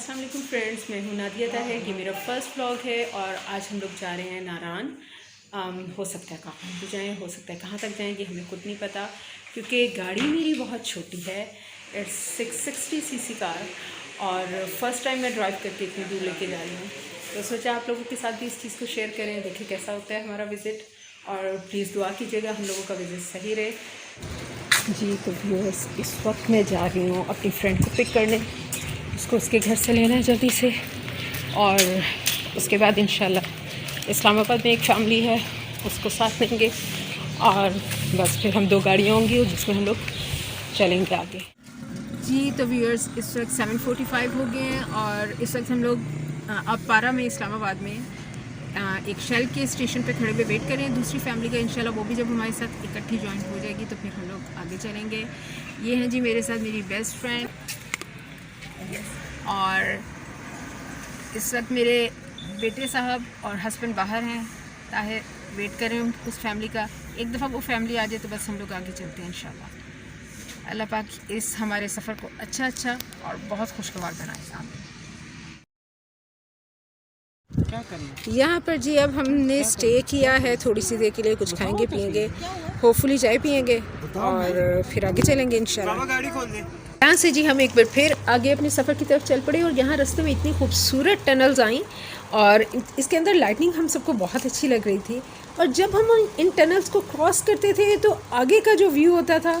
अस्सलाम वालेकुम फ्रेंड्स, मैं हूं नादिया ताहिर। ये मेरा फ़र्स्ट व्लॉग है और आज हम लोग जा रहे हैं नारान। हो सकता है कहाँ भी जाएँ, हो सकता है कहाँ तक जाएंगे, हमें खुद नहीं पता क्योंकि गाड़ी मेरी बहुत छोटी है। इट्स 660 सीसी कार और फर्स्ट टाइम मैं ड्राइव करके इतनी दूर लेके जा रही हूँ, तो सोचा आप लोगों के साथ भी इस चीज़ को शेयर करें, देखें कैसा होता है हमारा विज़िट। और प्लीज़ दुआ कीजिएगा हम लोगों का विज़िट सही रहे। जी तो व्यूअर्स, इस वक्त मैं जा रही हूँ अपनी फ्रेंड को पिक करने। उसको उसके घर से लेना है जल्दी से, और उसके बाद इंशाल्लाह इस्लामाबाद में एक फैमिली है, उसको साथ लेंगे और बस फिर हम 2 गाड़ियाँ होंगी जिसमें हम लोग चलेंगे आगे। जी तो व्यूअर्स, इस वक्त 7:45 हो गए हैं और इस वक्त हम लोग अब पारा में इस्लामाबाद में एक शेल के स्टेशन पे खड़े हुए वेट करें दूसरी फैमिली का। इंशाल्लाह वो भी जब हमारे साथ इकट्ठी ज्वाइन हो जाएगी तो फिर हम लोग आगे चलेंगे। ये हैं जी मेरे साथ मेरी बेस्ट फ्रेंड, और इस वक्त मेरे बेटे साहब और हस्बैंड बाहर हैं, ताहिर वेट कर रहे हैं उस फैमिली का। एक दफ़ा वो फैमिली आ जाए तो बस हम लोग आगे चलते हैं इंशाल्लाह। अल्लाह पाक इस हमारे सफ़र को अच्छा और बहुत खुशगवार बनाए। आमीन। क्या करें यहाँ पर जी, अब हमने स्टे किया है थोड़ी सी देर के लिए, कुछ खाएंगे पिएंगे, होपफुली चाय पिएंगे और फिर आगे चलेंगे इंशाल्लाह। गाड़ी खोल दे। यहाँ से जी हम एक बार फिर आगे अपने सफ़र की तरफ चल पड़े और यहाँ रास्ते में इतनी खूबसूरत टनल्स आई और इसके अंदर लाइटनिंग हम सबको बहुत अच्छी लग रही थी। और जब हम इन टनल्स को क्रॉस करते थे तो आगे का जो व्यू होता था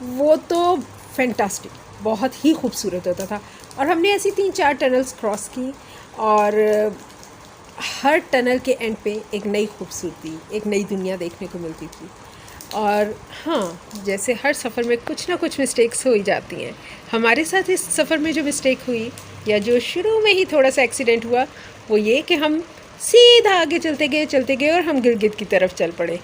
वो तो फैंटास्टिक, बहुत ही खूबसूरत होता था। और हमने ऐसी 3-4 टनल्स क्रॉस की और हर टनल के एंड पे एक नई खूबसूरती, एक नई दुनिया देखने को मिलती थी। और हाँ, जैसे हर सफ़र में कुछ ना कुछ मिस्टेक्स हो ही जाती हैं। हमारे साथ इस सफ़र में जो मिस्टेक हुई या जो शुरू में ही थोड़ा सा एक्सीडेंट हुआ वो ये कि हम सीधा आगे चलते गए और हम गिलगित की तरफ चल पड़े।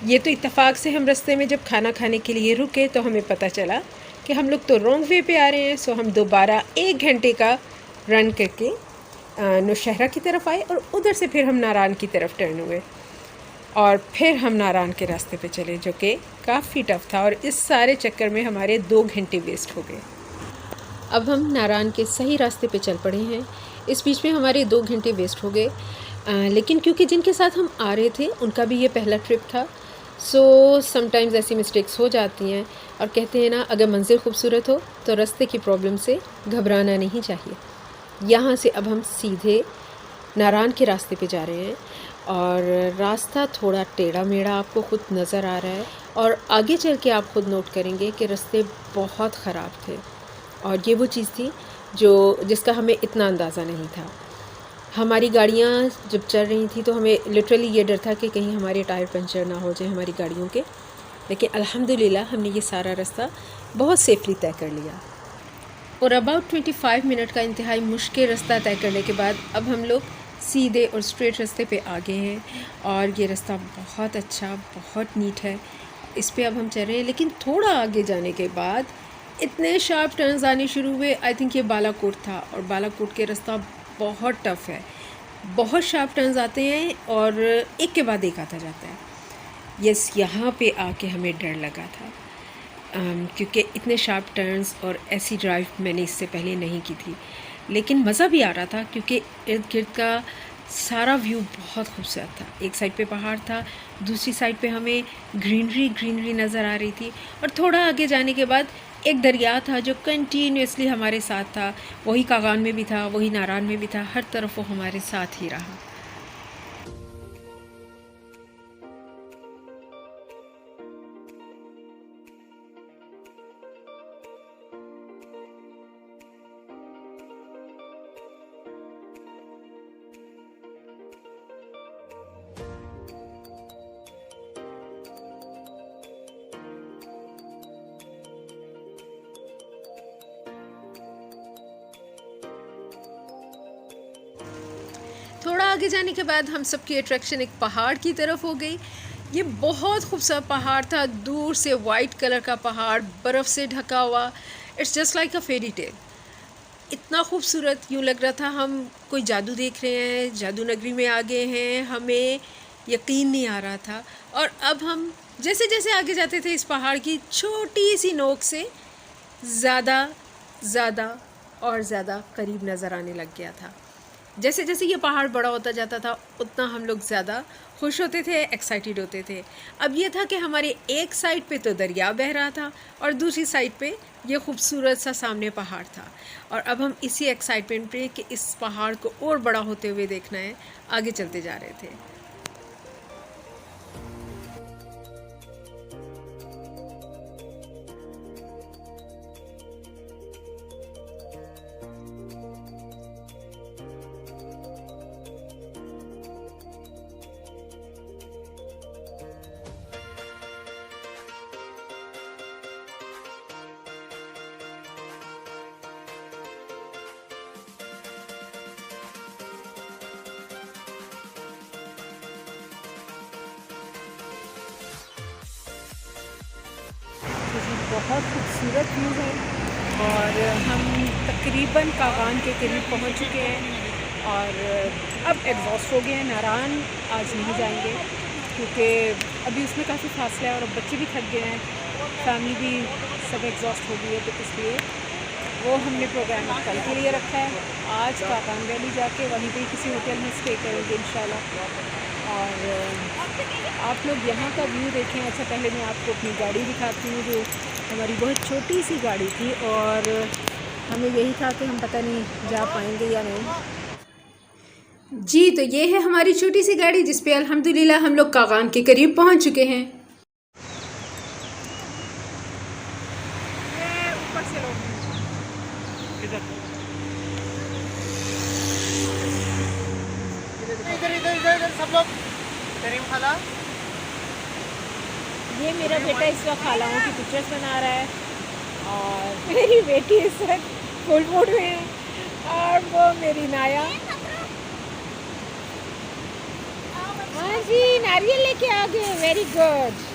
ये तो इत्तेफाक से हम रास्ते में जब खाना खाने के लिए रुके तो हमें पता चला कि हम लोग तो रॉन्ग वे पे आ रहे हैं। सो हम दोबारा 1 घंटे का रन करके नौशहरा की तरफ आए और उधर से फिर हम नारान की तरफ टर्न हुए और फिर हम नारान के रास्ते पे चले, जो कि काफ़ी टफ था। और इस सारे चक्कर में हमारे 2 घंटे वेस्ट हो गए। अब हम नारान के सही रास्ते पे चल पड़े हैं। इस बीच में हमारे 2 घंटे वेस्ट हो गए, लेकिन क्योंकि जिनके साथ हम आ रहे थे उनका भी ये पहला ट्रिप था, सो समटाइम्स ऐसी मिस्टेक्स हो जाती हैं। और कहते हैं ना, अगर मंज़िल खूबसूरत हो तो रास्ते की प्रॉब्लम से घबराना नहीं चाहिए। यहाँ से अब हम सीधे नारान के रास्ते पे जा रहे हैं और रास्ता थोड़ा टेढ़ा मेढ़ा आपको खुद नज़र आ रहा है और आगे चल के आप खुद नोट करेंगे कि रास्ते बहुत ख़राब थे। और ये वो चीज़ थी जिसका हमें इतना अंदाज़ा नहीं था। हमारी गाड़ियाँ जब चल रही थी तो हमें लिटरली ये डर था कि कहीं हमारे टायर पंचर ना हो जाए हमारी गाड़ियों के, लेकिन अल्हम्दुलिल्लाह हमने ये सारा रास्ता बहुत सेफली तय कर लिया। और अबाउट 25 मिनट का इंतहाई मुश्किल रास्ता तय करने के बाद अब हम लोग सीधे और स्ट्रेट रास्ते पे आ गए हैं और ये रास्ता बहुत अच्छा, बहुत नीट है। इस पे अब हम चल रहे हैं, लेकिन थोड़ा आगे जाने के बाद इतने शार्प टर्न्स आने शुरू हुए। आई थिंक ये बालाकोट था और बालाकोट के रास्ता बहुत टफ़ है, बहुत शार्प टर्न्स आते हैं और एक के बाद एक आता जाता है। यस, यहाँ पे आके हमें डर लगा था क्योंकि इतने शार्प टर्न्स और ऐसी ड्राइव मैंने इससे पहले नहीं की थी, लेकिन मज़ा भी आ रहा था क्योंकि इर्द गिर्द का सारा व्यू बहुत खूबसूरत था। एक साइड पे पहाड़ था, दूसरी साइड पे हमें ग्रीनरी नज़र आ रही थी और थोड़ा आगे जाने के बाद एक दरिया था जो कंटिन्यूसली हमारे साथ था। वही कागान में भी था, वही नारान में भी था, हर तरफ वो हमारे साथ ही रहा। थोड़ा आगे जाने के बाद हम सबकी अट्रैक्शन एक पहाड़ की तरफ हो गई। ये बहुत खूबसूरत पहाड़ था, दूर से वाइट कलर का पहाड़, बर्फ़ से ढका हुआ। It's just like a fairy tale. इतना खूबसूरत, यूँ लग रहा था हम कोई जादू देख रहे हैं, जादू नगरी में आ गए हैं। हमें यकीन नहीं आ रहा था। और अब हम जैसे जैसे आगे जाते थे इस पहाड़ की छोटी सी नोक से ज़्यादा और ज़्यादा करीब नज़र आने लग गया था। जैसे जैसे ये पहाड़ बड़ा होता जाता था उतना हम लोग ज़्यादा खुश होते थे, एक्साइटेड होते थे। अब ये था कि हमारे एक साइड पे तो दरिया बह रहा था और दूसरी साइड पे ये खूबसूरत सा सामने पहाड़ था, और अब हम इसी एक्साइटमेंट पे कि इस पहाड़ को और बड़ा होते हुए देखना है आगे चलते जा रहे थे। बहुत खूबसूरत व्यू है और हम तकरीबन कागान के करीब पहुंच चुके हैं और अब एग्जॉस्ट हो गए हैं। नारान आज नहीं जाएंगे क्योंकि अभी उसमें काफ़ी फासला है और अब बच्चे भी थक गए हैं, फैमिली भी सब एग्जॉस्ट हो गई है, तो इसलिए वो हमने प्रोग्राम कल के लिए रखा है। आज कागान वैली जाके वहीं पे किसी होटल में स्टे करेंगे इंशाल्लाह। और आप लोग यहाँ का व्यू देखें। अच्छा, पहले मैं आपको अपनी गाड़ी दिखाती हूँ, जो हमारी बहुत छोटी सी गाड़ी थी और हमें यही था कि हम पता नहीं जा पाएंगे या नहीं। जी, तो ये है हमारी छोटी सी गाड़ी जिस पे अल्हम्दुलिल्लाह हम लोग कागान के करीब पहुँच चुके हैं। ऊपर से लोग इधर सब लोग करीम खाला। ये मेरा बेटा इस वक्त खालाओं की पिक्चर्स बना रहा है और मेरी बेटी इस वक्त फुल मूड में है और वो मेरी नाया। हाँ जी, नारियल लेके आ गए, वेरी गुड।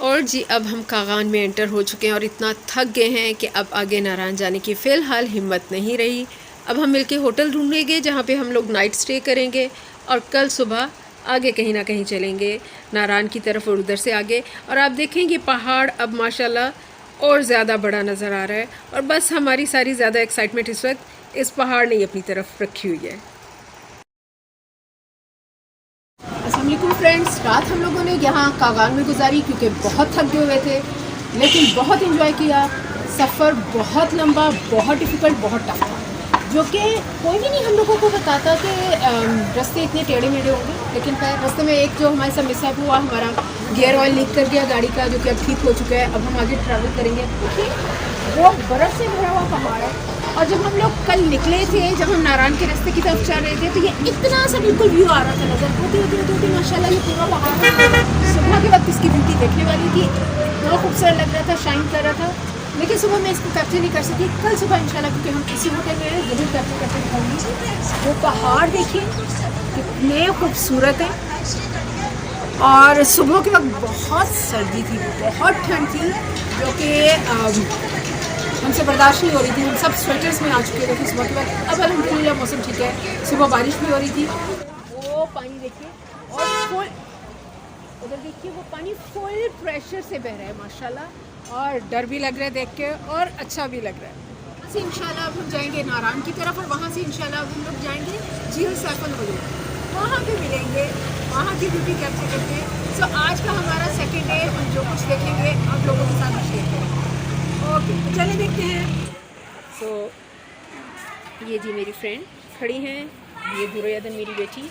और जी, अब हम कागान में एंटर हो चुके हैं और इतना थक गए हैं कि अब आगे नारान जाने की फ़िलहाल हिम्मत नहीं रही। अब हम मिलके होटल ढूंढेंगे जहाँ पे हम लोग नाइट स्टे करेंगे और कल सुबह आगे कहीं ना कहीं चलेंगे नारान की तरफ और उधर से आगे। और आप देखेंगे पहाड़ अब माशाल्लाह और ज़्यादा बड़ा नज़र आ रहा है और बस हमारी सारी ज़्यादा एक्साइटमेंट इस वक्त इस पहाड़ ने अपनी तरफ रखी हुई है। अस्सलामुअलैकुम फ्रेंड्स, रात हम लोगों ने यहाँ कागान में गुजारी क्योंकि बहुत थक गए हुए थे, लेकिन बहुत एंजॉय किया। सफ़र बहुत लंबा, बहुत डिफ़िकल्ट, बहुत टफ था, जो कि कोई भी नहीं हम लोगों को बताता कि रास्ते इतने टेढ़े मेढ़े होंगे। लेकिन फिर रास्ते में एक जो हमारे साथ मिसअप हुआ, हमारा गियर ऑयल लीक कर गया गाड़ी का, जो कि अब ठीक हो चुका है। अब हम आगे ट्रैवल करेंगे। वो बर्फ़ से भरा हुआ पहाड़ है और जब हम लोग कल निकले थे, जब हम नारान के रास्ते की तरफ चल रहे थे, तो ये इतना सा बिल्कुल व्यू आ रहा था नज़र होते माशाल्लाह ये पूरा पहाड़ सुबह के वक्त इसकी ब्यूटी देखने वाली थी। बहुत खूबसूरत लग रहा था, शाइन कर रहा था, लेकिन सुबह मैं इसको कैप्चर नहीं कर सकी। कल सुबह इंशाल्लाह, क्योंकि हम इसी होटल में ज़रूर कैप्चर करके दिखाऊंगी। वो पहाड़ देखिए कितने खूबसूरत हैं और सुबह के वक्त बहुत सर्दी थी, बहुत ठंड थी, जो कि हमसे बर्दाश्त नहीं हो रही थी। हम सब स्वेटर्स में आ चुके थे सुबह के वक्त। अब अल्हम्दुलिल्लाह मौसम ठीक है, सुबह बारिश भी हो रही थी। वो पानी देखिए और फुल, उधर देखिए वो पानी फुल प्रेशर से बह रहा है माशाल्लाह, और डर भी लग रहा है देख के और अच्छा भी लग रहा है। वहाँ से इंशाल्लाह अब हम जाएंगे नारान की तरफ और वहाँ से इंशाल्लाह हम लोग जाएंगे झील सैफुल वजूद, वहाँ पे मिलेंगे, वहाँ की ब्यूटी कैप्चर करते हैं। सो आज का हमारा सेकेंड डे, हम जो कुछ देखेंगे आप लोगों के साथ शेयर करेंगे। ओके, चले देखते हैं। सो ये जी मेरी फ्रेंड खड़ी हैं, ये बुरयदन मेरी बेटी,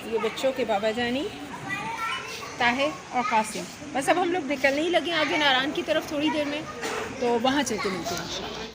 ये बच्चों के बाबा जानी ताहिर और कासिम। बस अब हम लोग निकलने ही लगे आगे नारान की तरफ थोड़ी देर में, तो वहाँ चल के मिलते हैं इंशाल्लाह।